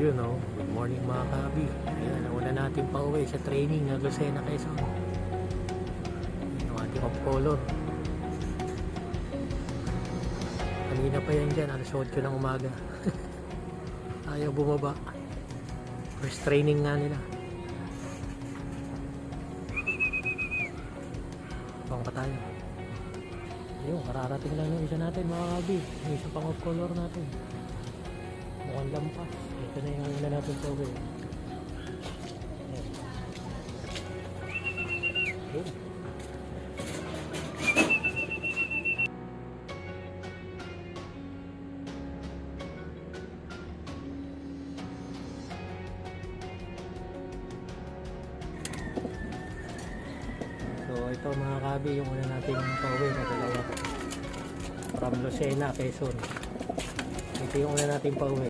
yun oh, good morning mga kabi. Ayan, nauna natin pa uwi sa training ng Lucena, Quezon. Yung ating off color. Kanina pa yan dyan, alas 8 ng umaga. Ayaw bumaba. First training nga nila. Bang pa tayo. Ayun, kararating lang yung isa natin mga kabi. Yung isa pang off color natin. Mukhang lampas. Ito na yung una natin sa uwi. Ayun. So ito mga kabi, yung una nating pauwi na dalawa from Lucena, Quezon. Ito yung una nating pauwi.